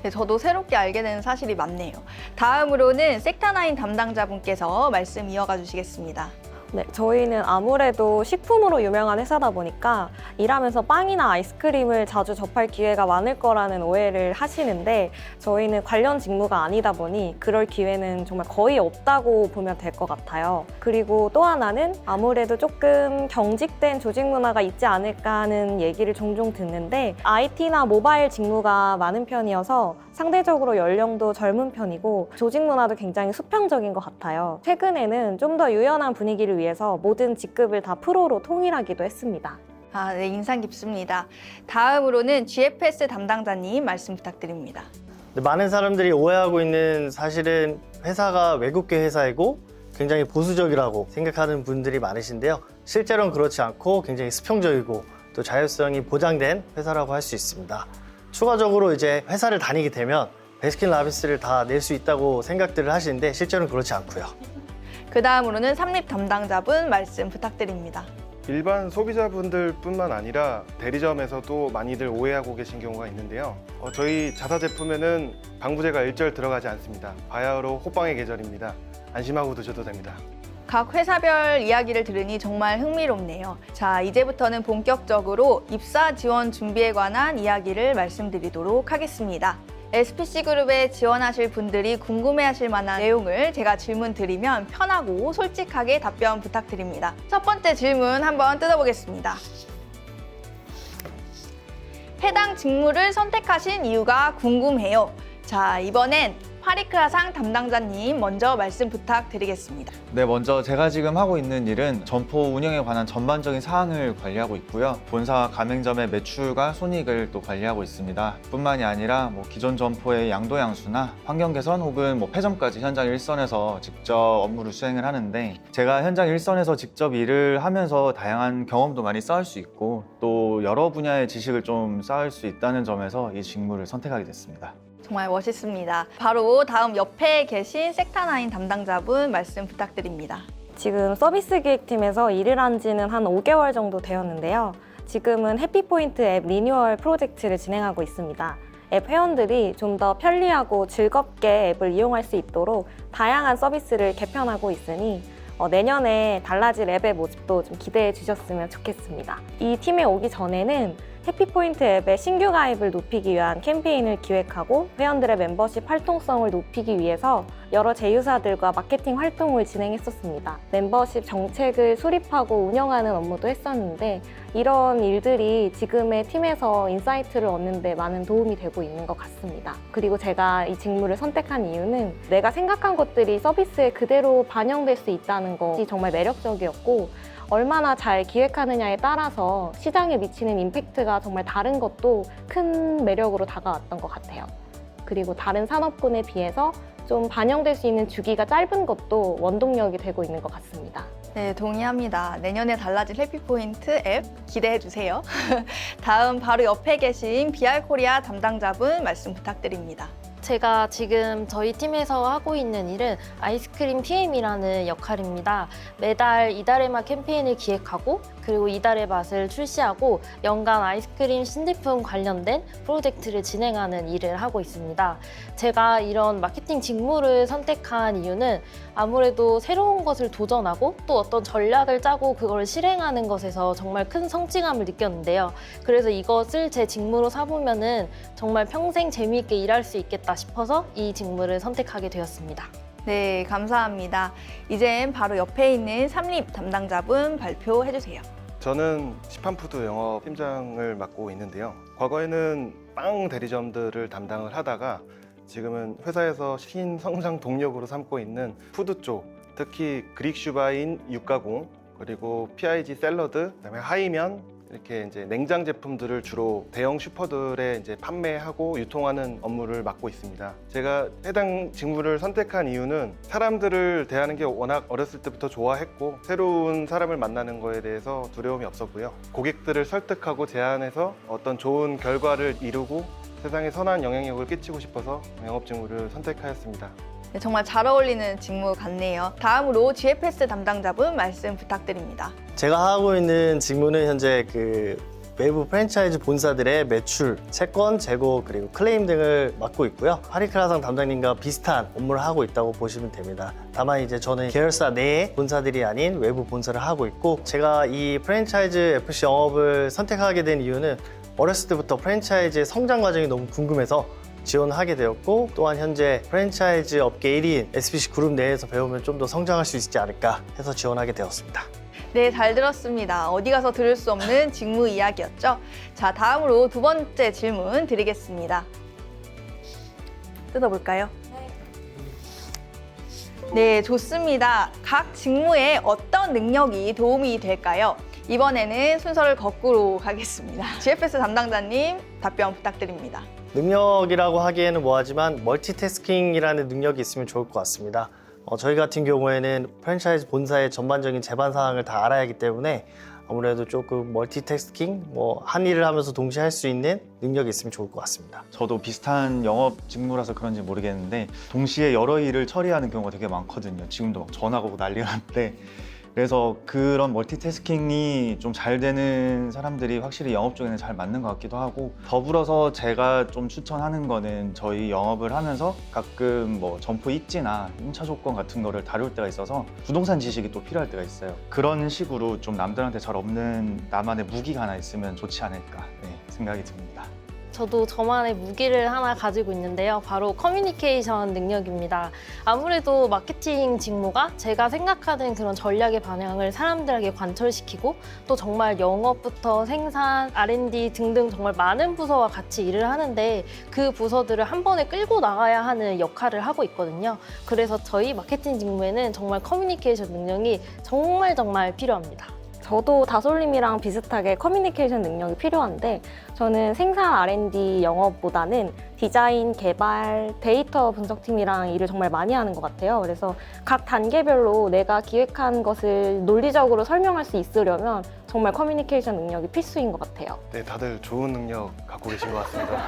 네, 저도 새롭게 알게 되는 사실이 많네요. 다음으로는 섹타나인 담당자분께서 말씀 이어가 주시겠습니다. 네, 저희는 아무래도 식품으로 유명한 회사다 보니까 일하면서 빵이나 아이스크림을 자주 접할 기회가 많을 거라는 오해를 하시는데 저희는 관련 직무가 아니다 보니 그럴 기회는 정말 거의 없다고 보면 될 것 같아요. 그리고 또 하나는 아무래도 조금 경직된 조직 문화가 있지 않을까 하는 얘기를 종종 듣는데 IT나 모바일 직무가 많은 편이어서 상대적으로 연령도 젊은 편이고 조직 문화도 굉장히 수평적인 것 같아요. 최근에는 좀 더 유연한 분위기를 위해서 모든 직급을 다 프로로 통일하기도 했습니다. 아, 네, 인상 깊습니다. 다음으로는 GFS 담당자님 말씀 부탁드립니다. 많은 사람들이 오해하고 있는 사실은 회사가 외국계 회사이고 굉장히 보수적이라고 생각하는 분들이 많으신데요. 실제로는 그렇지 않고 굉장히 수평적이고 또 자율성이 보장된 회사라고 할 수 있습니다. 추가적으로 이제 회사를 다니게 되면 베스킨라빈스를 다 낼 수 있다고 생각들을 하시는데 실제로는 그렇지 않고요. 그 다음으로는 삼립 담당자분 말씀 부탁드립니다. 일반 소비자분들뿐만 아니라 대리점에서도 많이들 오해하고 계신 경우가 있는데요. 저희 자사 제품에는 방부제가 일절 들어가지 않습니다. 바야흐로 호빵의 계절입니다. 안심하고 드셔도 됩니다. 각 회사별 이야기를 들으니 정말 흥미롭네요. 자, 이제부터는 본격적으로 입사 지원 준비에 관한 이야기를 말씀드리도록 하겠습니다. SPC그룹에 지원하실 분들이 궁금해하실 만한 내용을 제가 질문 드리면 편하고 솔직하게 답변 부탁드립니다. 첫 번째 질문 한번 뜯어보겠습니다. 해당 직무를 선택하신 이유가 궁금해요. 자, 이번엔 파리크라상 담당자님 먼저 말씀 부탁드리겠습니다. 네, 먼저 제가 지금 하고 있는 일은 점포 운영에 관한 전반적인 사항을 관리하고 있고요. 본사와 가맹점의 매출과 손익을 또 관리하고 있습니다. 뿐만이 아니라 기존 점포의 양도 양수나 환경 개선 혹은 폐점까지 현장 일선에서 직접 업무를 수행을 하는데 제가 현장 일선에서 직접 일을 하면서 다양한 경험도 많이 쌓을 수 있고 또 여러 분야의 지식을 좀 쌓을 수 있다는 점에서 이 직무를 선택하게 됐습니다. 정말 멋있습니다. 바로 다음 옆에 계신 섹타9 담당자분 말씀 부탁드립니다. 지금 서비스 기획팀에서 일을 한 지는 한 5개월 정도 되었는데요. 지금은 해피포인트 앱 리뉴얼 프로젝트를 진행하고 있습니다. 앱 회원들이 좀 더 편리하고 즐겁게 앱을 이용할 수 있도록 다양한 서비스를 개편하고 있으니 내년에 달라질 앱의 모습도 좀 기대해 주셨으면 좋겠습니다. 이 팀에 오기 전에는 해피포인트 앱의 신규 가입을 높이기 위한 캠페인을 기획하고 회원들의 멤버십 활동성을 높이기 위해서 여러 제휴사들과 마케팅 활동을 진행했었습니다. 멤버십 정책을 수립하고 운영하는 업무도 했었는데 이런 일들이 지금의 팀에서 인사이트를 얻는 데 많은 도움이 되고 있는 것 같습니다. 그리고 제가 이 직무를 선택한 이유는 내가 생각한 것들이 서비스에 그대로 반영될 수 있다는 것이 정말 매력적이었고 얼마나 잘 기획하느냐에 따라서 시장에 미치는 임팩트가 정말 다른 것도 큰 매력으로 다가왔던 것 같아요. 그리고 다른 산업군에 비해서 좀 반영될 수 있는 주기가 짧은 것도 원동력이 되고 있는 것 같습니다. 네, 동의합니다. 내년에 달라질 해피포인트 앱 기대해주세요. 다음 바로 옆에 계신 BR코리아 담당자분 말씀 부탁드립니다. 제가 지금 저희 팀에서 하고 있는 일은 아이스크림 PM이라는 역할입니다. 매달 이달의 맛 캠페인을 기획하고 그리고 이달의 맛을 출시하고 연간 아이스크림 신제품 관련된 프로젝트를 진행하는 일을 하고 있습니다. 제가 이런 마케팅 직무를 선택한 이유는 아무래도 새로운 것을 도전하고 또 어떤 전략을 짜고 그걸 실행하는 것에서 정말 큰 성취감을 느꼈는데요. 그래서 이것을 제 직무로 삼으면은 정말 평생 재미있게 일할 수 있겠다 싶어서 이 직무를 선택하게 되었습니다. 네, 감사합니다. 이젠 바로 옆에 있는 삼립 담당자분 발표해주세요. 저는 시판푸드 영업 팀장을 맡고 있는데요. 과거에는 빵 대리점들을 담당을 하다가 지금은 회사에서 신성장 동력으로 삼고 있는 푸드 쪽, 특히 그릭 슈바인 육가공, 그리고 PIG 샐러드, 그다음에 하이면 이렇게 이제 냉장 제품들을 주로 대형 슈퍼들에 이제 판매하고 유통하는 업무를 맡고 있습니다. 제가 해당 직무를 선택한 이유는 사람들을 대하는 게 워낙 어렸을 때부터 좋아했고 새로운 사람을 만나는 거에 대해서 두려움이 없었고요. 고객들을 설득하고 제안해서 어떤 좋은 결과를 이루고 세상에 선한 영향력을 끼치고 싶어서 영업 직무를 선택하였습니다. 네, 정말 잘 어울리는 직무 같네요. 다음으로 GFS 담당자분 말씀 부탁드립니다. 제가 하고 있는 직무는 현재 외부 프랜차이즈 본사들의 매출, 채권, 재고, 그리고 클레임 등을 맡고 있고요. 파리크라상 담당님과 비슷한 업무를 하고 있다고 보시면 됩니다. 다만 이제 저는 계열사 내의 본사들이 아닌 외부 본사를 하고 있고, 제가 이 프랜차이즈 FC 영업을 선택하게 된 이유는 어렸을 때부터 프랜차이즈의 성장 과정이 너무 궁금해서 지원하게 되었고, 또한 현재 프랜차이즈 업계 1위인 SPC 그룹 내에서 배우면 좀 더 성장할 수 있지 않을까 해서 지원하게 되었습니다. 네, 잘 들었습니다. 어디 가서 들을 수 없는 직무 이야기였죠. 자, 다음으로 두 번째 질문 드리겠습니다. 뜯어볼까요? 네, 좋습니다. 각 직무에 어떤 능력이 도움이 될까요? 이번에는 순서를 거꾸로 가겠습니다. GFS 담당자님 답변 부탁드립니다. 능력이라고 하기에는 뭐하지만 멀티태스킹이라는 능력이 있으면 좋을 것 같습니다. 저희 같은 경우에는 프랜차이즈 본사의 전반적인 제반 사항을 다 알아야 하기 때문에 아무래도 조금 멀티태스킹, 한 일을 하면서 동시에 할 수 있는 능력이 있으면 좋을 것 같습니다. 저도 비슷한 영업 직무라서 그런지 모르겠는데 동시에 여러 일을 처리하는 경우가 되게 많거든요. 지금도 막 전화가 오고 난리가 났는데, 그래서 그런 멀티태스킹이 좀 잘 되는 사람들이 확실히 영업 쪽에는 잘 맞는 것 같기도 하고, 더불어서 제가 좀 추천하는 거는 저희 영업을 하면서 가끔 점포 입지나 임차 조건 같은 거를 다룰 때가 있어서 부동산 지식이 또 필요할 때가 있어요. 그런 식으로 좀 남들한테 잘 없는 나만의 무기가 하나 있으면 좋지 않을까 생각이 듭니다. 저도 저만의 무기를 하나 가지고 있는데요. 바로 커뮤니케이션 능력입니다. 아무래도 마케팅 직무가 제가 생각하는 그런 전략의 방향을 사람들에게 관철시키고, 또 정말 영업부터 생산, R&D 등등 정말 많은 부서와 같이 일을 하는데 그 부서들을 한 번에 끌고 나가야 하는 역할을 하고 있거든요. 그래서 저희 마케팅 직무에는 정말 커뮤니케이션 능력이 정말 필요합니다. 저도 다솔님이랑 비슷하게 커뮤니케이션 능력이 필요한데, 저는 생산 R&D 영업보다는 디자인, 개발, 데이터 분석팀이랑 일을 정말 많이 하는 것 같아요. 그래서 각 단계별로 내가 기획한 것을 논리적으로 설명할 수 있으려면 정말 커뮤니케이션 능력이 필수인 것 같아요. 네, 다들 좋은 능력 갖고 계신 것 같습니다.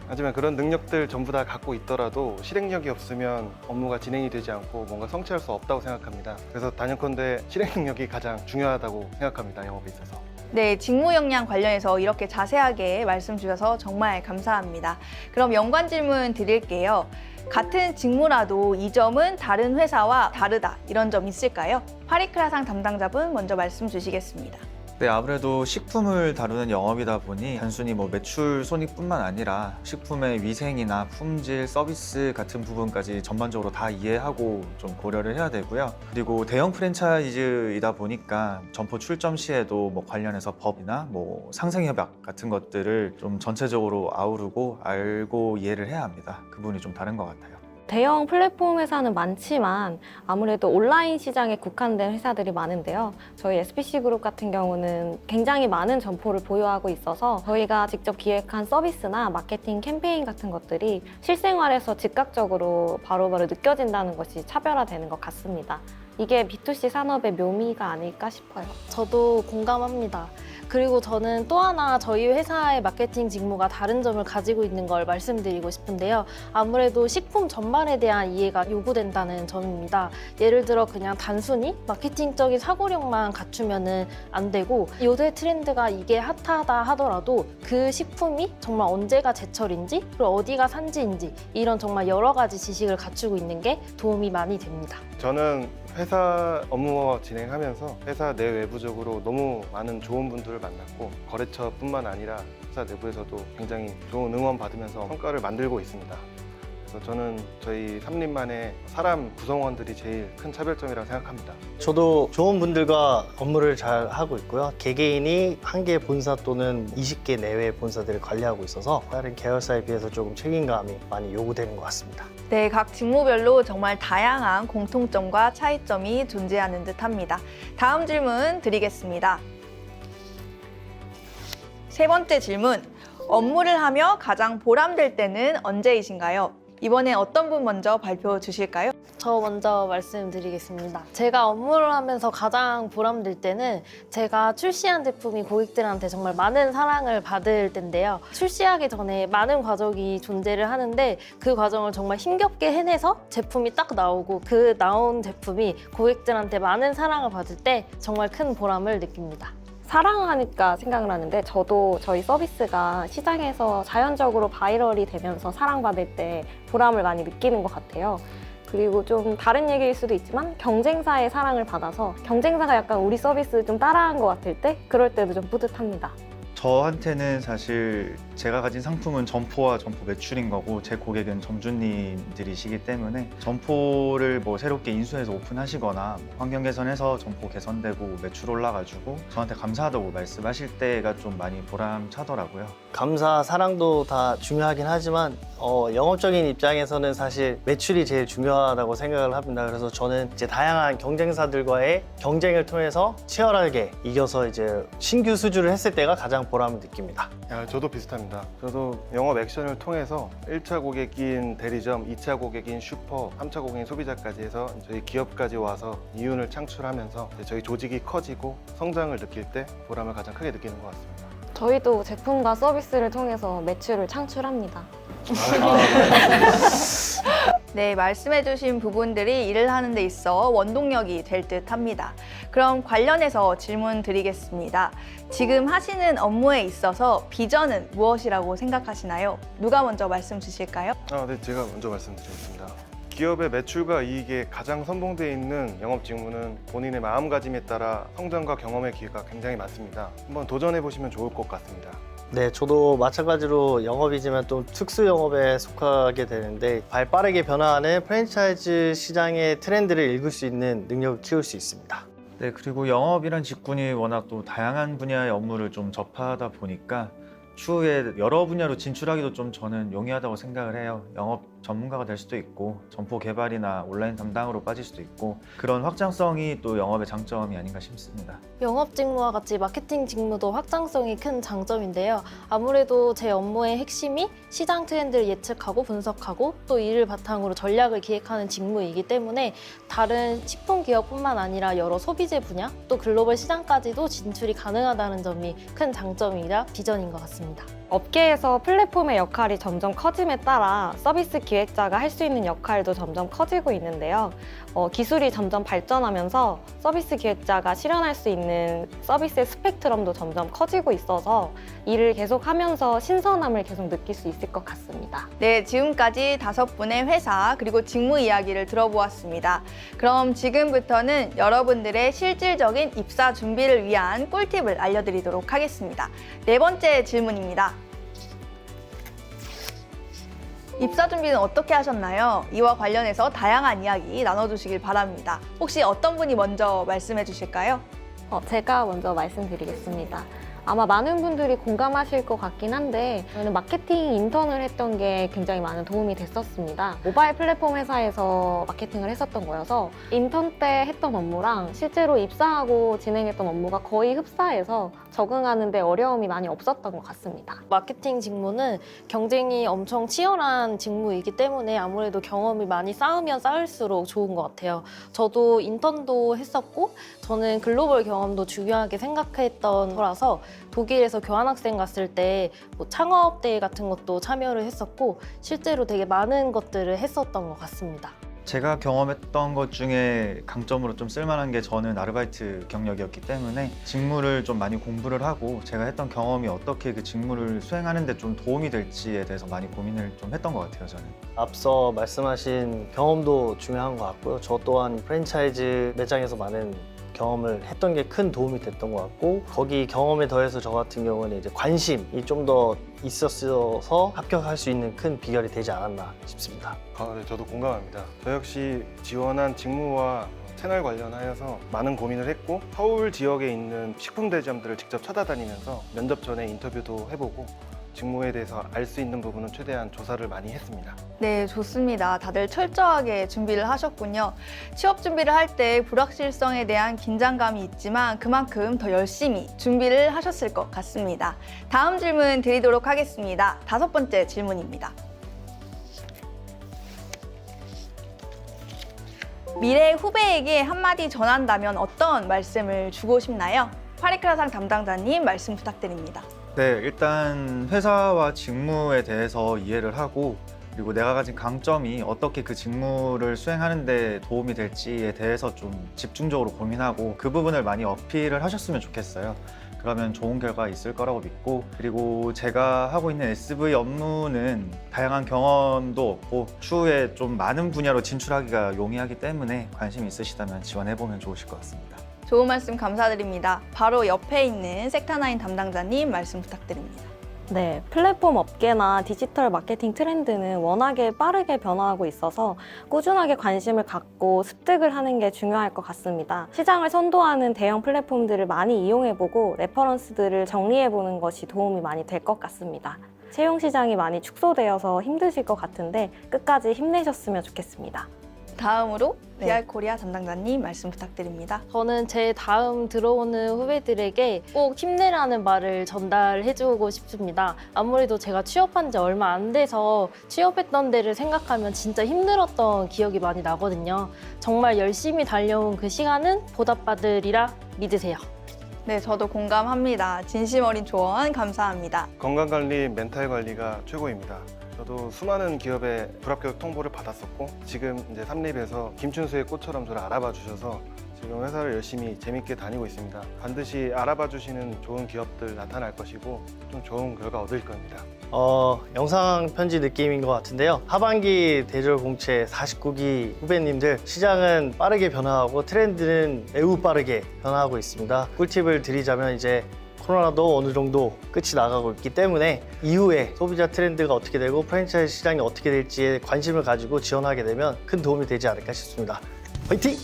하지만 그런 능력들 전부 다 갖고 있더라도 실행력이 없으면 업무가 진행이 되지 않고 뭔가 성취할 수 없다고 생각합니다. 그래서 단연컨대 실행 능력이 가장 중요하다고 생각합니다, 영업에 있어서. 네, 직무 역량 관련해서 이렇게 자세하게 말씀 주셔서 정말 감사합니다. 그럼 연관 질문 드릴게요. 같은 직무라도 이 점은 다른 회사와 다르다, 이런 점 있을까요? 파리크라상 담당자분 먼저 말씀 주시겠습니다. 네, 아무래도 식품을 다루는 영업이다 보니 단순히 매출 손익뿐만 아니라 식품의 위생이나 품질, 서비스 같은 부분까지 전반적으로 다 이해하고 좀 고려를 해야 되고요. 그리고 대형 프랜차이즈이다 보니까 점포 출점 시에도 관련해서 법이나 상생협약 같은 것들을 좀 전체적으로 아우르고 알고 이해를 해야 합니다. 그 부분이 좀 다른 것 같아요. 대형 플랫폼 회사는 많지만 아무래도 온라인 시장에 국한된 회사들이 많은데요. 저희 SPC 그룹 같은 경우는 굉장히 많은 점포를 보유하고 있어서 저희가 직접 기획한 서비스나 마케팅 캠페인 같은 것들이 실생활에서 즉각적으로 바로바로 느껴진다는 것이 차별화되는 것 같습니다. 이게 B2C 산업의 묘미가 아닐까 싶어요. 저도 공감합니다. 그리고 저는 또 하나 저희 회사의 마케팅 직무가 다른 점을 가지고 있는 걸 말씀드리고 싶은데요. 아무래도 식품 전반에 대한 이해가 요구된다는 점입니다. 예를 들어 그냥 단순히 마케팅적인 사고력만 갖추면 안 되고, 요새 트렌드가 이게 핫하다 하더라도 그 식품이 정말 언제가 제철인지, 그리고 어디가 산지인지, 이런 정말 여러 가지 지식을 갖추고 있는 게 도움이 많이 됩니다. 저는 회사 업무 진행하면서 회사 내 외부적으로 너무 많은 좋은 분들을 만났고, 거래처뿐만 아니라 회사 내부에서도 굉장히 좋은 응원 받으면서 성과를 만들고 있습니다. 그래서 저는 저희 삼림만의 사람 구성원들이 제일 큰 차별점이라고 생각합니다. 저도 좋은 분들과 업무를 잘 하고 있고요. 개개인이 한 개 본사 또는 20개 내외의 본사들을 관리하고 있어서 다른 계열사에 비해서 조금 책임감이 많이 요구되는 것 같습니다. 네, 각 직무별로 정말 다양한 공통점과 차이점이 존재하는 듯합니다. 다음 질문 드리겠습니다. 세 번째 질문, 업무를 하며 가장 보람될 때는 언제이신가요? 이번에 어떤 분 먼저 발표 주실까요? 저 먼저 말씀드리겠습니다. 제가 업무를 하면서 가장 보람될 때는 제가 출시한 제품이 고객들한테 정말 많은 사랑을 받을 때인데요. 출시하기 전에 많은 과정이 존재를 하는데 그 과정을 정말 힘겹게 해내서 제품이 딱 나오고, 그 나온 제품이 고객들한테 많은 사랑을 받을 때 정말 큰 보람을 느낍니다. 사랑하니까 생각을 하는데 저도 저희 서비스가 시장에서 자연적으로 바이럴이 되면서 사랑받을 때 보람을 많이 느끼는 것 같아요. 그리고 좀 다른 얘기일 수도 있지만 경쟁사의 사랑을 받아서 경쟁사가 약간 우리 서비스 좀 따라한 것 같을 때 그럴 때도 좀 뿌듯합니다. 저한테는 사실 제가 가진 상품은 점포와 점포 매출인 거고 제 고객은 점주님들이시기 때문에 점포를 뭐 새롭게 인수해서 오픈하시거나 뭐 환경 개선해서 점포 개선되고 매출 올라가지고 저한테 감사하다고 말씀하실 때가 좀 많이 보람차더라고요. 감사, 사랑도 다 중요하긴 하지만 영업적인 입장에서는 사실 매출이 제일 중요하다고 생각을 합니다. 그래서 저는 이제 다양한 경쟁사들과의 경쟁을 통해서 치열하게 이겨서 이제 신규 수주를 했을 때가 가장 보람을 느낍니다. 저도 비슷합니다. 저도 영업 액션을 통해서 1차 고객인 대리점, 2차 고객인 슈퍼, 3차 고객인 소비자까지 해서 저희 기업까지 와서 이윤을 창출하면서 저희 조직이 커지고 성장을 느낄 때 보람을 가장 크게 느끼는 것 같습니다. 저희도 제품과 서비스를 통해서 매출을 창출합니다. 네, 말씀해주신 부분들이 일을 하는 데 있어 원동력이 될 듯 합니다. 그럼 관련해서 질문 드리겠습니다. 지금 하시는 업무에 있어서 비전은 무엇이라고 생각하시나요? 누가 먼저 말씀 주실까요? 네, 제가 먼저 말씀드리겠습니다. 기업의 매출과 이익에 가장 선봉되어 있는 영업 직무는 본인의 마음가짐에 따라 성장과 경험의 기회가 굉장히 많습니다. 한번 도전해 보시면 좋을 것 같습니다. 네, 저도 마찬가지로 영업이지만 또 특수 영업에 속하게 되는데 발 빠르게 변화하는 프랜차이즈 시장의 트렌드를 읽을 수 있는 능력을 키울 수 있습니다. 네, 그리고 영업이란 직군이 워낙 또 다양한 분야의 업무를 좀 접하다 보니까 추후에 여러 분야로 진출하기도 좀 저는 용이하다고 생각을 해요. 영업 전문가가 될 수도 있고 점포 개발이나 온라인 담당으로 빠질 수도 있고 그런 확장성이 또 영업의 장점이 아닌가 싶습니다. 영업 직무와 같이 마케팅 직무도 확장성이 큰 장점인데요. 아무래도 제 업무의 핵심이 시장 트렌드를 예측하고 분석하고 또 이를 바탕으로 전략을 기획하는 직무이기 때문에 다른 식품 기업뿐만 아니라 여러 소비재 분야 또 글로벌 시장까지도 진출이 가능하다는 점이 큰 장점이라 비전인 것 같습니다. 업계에서 플랫폼의 역할이 점점 커짐에 따라 서비스 기획자가 할 수 있는 역할도 점점 커지고 있는데요. 기술이 점점 발전하면서 서비스 기획자가 실현할 수 있는 서비스의 스펙트럼도 점점 커지고 있어서 일을 계속하면서 신선함을 계속 느낄 수 있을 것 같습니다. 네, 지금까지 5분의 회사 그리고 직무 이야기를 들어보았습니다. 그럼 지금부터는 여러분들의 실질적인 입사 준비를 위한 꿀팁을 알려드리도록 하겠습니다. 4번째 질문입니다. 입사 준비는 어떻게 하셨나요? 이와 관련해서 다양한 이야기 나눠주시길 바랍니다. 혹시 어떤 분이 먼저 말씀해 주실까요? 제가 먼저 말씀드리겠습니다. 아마 많은 분들이 공감하실 것 같긴 한데 저는 마케팅 인턴을 했던 게 굉장히 많은 도움이 됐었습니다. 모바일 플랫폼 회사에서 마케팅을 했었던 거여서 인턴 때 했던 업무랑 실제로 입사하고 진행했던 업무가 거의 흡사해서 적응하는 데 어려움이 많이 없었던 것 같습니다. 마케팅 직무는 경쟁이 엄청 치열한 직무이기 때문에 아무래도 경험이 많이 쌓으면 쌓을수록 좋은 것 같아요. 저도 인턴도 했었고 저는 글로벌 경험도 중요하게 생각했던 거라서 독일에서 교환학생 갔을 때 뭐 창업대회 같은 것도 참여를 했었고 실제로 되게 많은 것들을 했었던 것 같습니다. 제가 경험했던 것 중에 강점으로 좀 쓸만한 게 저는 아르바이트 경력이었기 때문에 직무를 좀 많이 공부를 하고 제가 했던 경험이 어떻게 그 직무를 수행하는 데 좀 도움이 될지에 대해서 많이 고민을 좀 했던 것 같아요, 저는. 앞서 말씀하신 경험도 중요한 것 같고요. 저 또한 프랜차이즈 매장에서 많은 경험을 했던 게 큰 도움이 됐던 것 같고 거기 경험에 더해서 저 같은 경우는 이제 관심이 좀 더 있었어서 합격할 수 있는 큰 비결이 되지 않았나 싶습니다. 네, 저도 공감합니다. 저 역시 지원한 직무와 채널 관련하여서 많은 고민을 했고 서울 지역에 있는 식품 대리점들을 직접 찾아다니면서 면접 전에 인터뷰도 해보고 직무에 대해서 알 수 있는 부분은 최대한 조사를 많이 했습니다. 네, 좋습니다. 다들 철저하게 준비를 하셨군요. 취업 준비를 할 때 불확실성에 대한 긴장감이 있지만 그만큼 더 열심히 준비를 하셨을 것 같습니다. 다음 질문 드리도록 하겠습니다. 5번째 질문입니다. 미래 후배에게 한마디 전한다면 어떤 말씀을 주고 싶나요? 파리크라상 담당자님 말씀 부탁드립니다. 네, 일단 회사와 직무에 대해서 이해를 하고 그리고 내가 가진 강점이 어떻게 그 직무를 수행하는 데 도움이 될지에 대해서 좀 집중적으로 고민하고 그 부분을 많이 어필을 하셨으면 좋겠어요. 그러면 좋은 결과 있을 거라고 믿고, 그리고 제가 하고 있는 SV 업무는 다양한 경험도 얻고 추후에 좀 많은 분야로 진출하기가 용이하기 때문에 관심 있으시다면 지원해보면 좋으실 것 같습니다. 좋은 말씀 감사드립니다. 바로 옆에 있는 섹타나인 담당자님 말씀 부탁드립니다. 네, 플랫폼 업계나 디지털 마케팅 트렌드는 워낙에 빠르게 변화하고 있어서 꾸준하게 관심을 갖고 습득을 하는 게 중요할 것 같습니다. 시장을 선도하는 대형 플랫폼들을 많이 이용해보고 레퍼런스들을 정리해보는 것이 도움이 많이 될 것 같습니다. 채용 시장이 많이 축소되어서 힘드실 것 같은데 끝까지 힘내셨으면 좋겠습니다. 다음으로 네. DR 코리아 담당자님 말씀 부탁드립니다. 저는 제 다음 들어오는 후배들에게 꼭 힘내라는 말을 전달해주고 싶습니다. 아무래도 제가 취업한 지 얼마 안 돼서 취업했던 데를 생각하면 진짜 힘들었던 기억이 많이 나거든요. 정말 열심히 달려온 그 시간은 보답받으리라 믿으세요. 네, 저도 공감합니다. 진심 어린 조언 감사합니다. 건강관리, 멘탈관리가 최고입니다. 저도 수많은 기업의 불합격 통보를 받았었고 지금 이제 삼립에서 김춘수의 꽃처럼 저를 알아봐 주셔서 지금 회사를 열심히 재밌게 다니고 있습니다. 반드시 알아봐 주시는 좋은 기업들 나타날 것이고 좀 좋은 결과 얻을 겁니다. 영상 편지 느낌인 것 같은데요. 하반기 대졸 공채 49기 후배님들, 시장은 빠르게 변화하고 트렌드는 매우 빠르게 변화하고 있습니다. 꿀팁을 드리자면 이제 코로나도 어느 정도 끝이 나가고 있기 때문에 이후에 소비자 트렌드가 어떻게 되고 프랜차이즈 시장이 어떻게 될지에 관심을 가지고 지원하게 되면 큰 도움이 되지 않을까 싶습니다. 화이팅!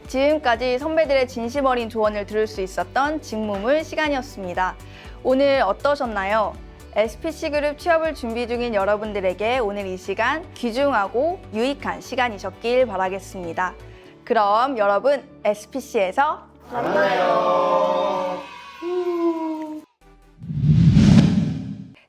지금까지 선배들의 진심 어린 조언을 들을 수 있었던 직무물 시간이었습니다. 오늘 어떠셨나요? SPC그룹 취업을 준비 중인 여러분들에게 오늘 이 시간 귀중하고 유익한 시간이셨길 바라겠습니다. 그럼 여러분 SPC에서 만나요.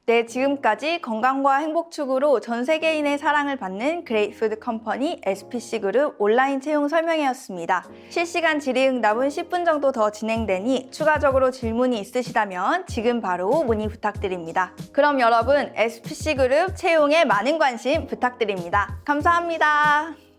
네, 지금까지 건강과 행복 추구로 전 세계인의 사랑을 받는 그레이트푸드 컴퍼니 SPC그룹 온라인 채용 설명회였습니다. 실시간 질의응답은 10분 정도 더 진행되니 추가적으로 질문이 있으시다면 지금 바로 문의 부탁드립니다. 그럼 여러분 SPC그룹 채용에 많은 관심 부탁드립니다. 감사합니다.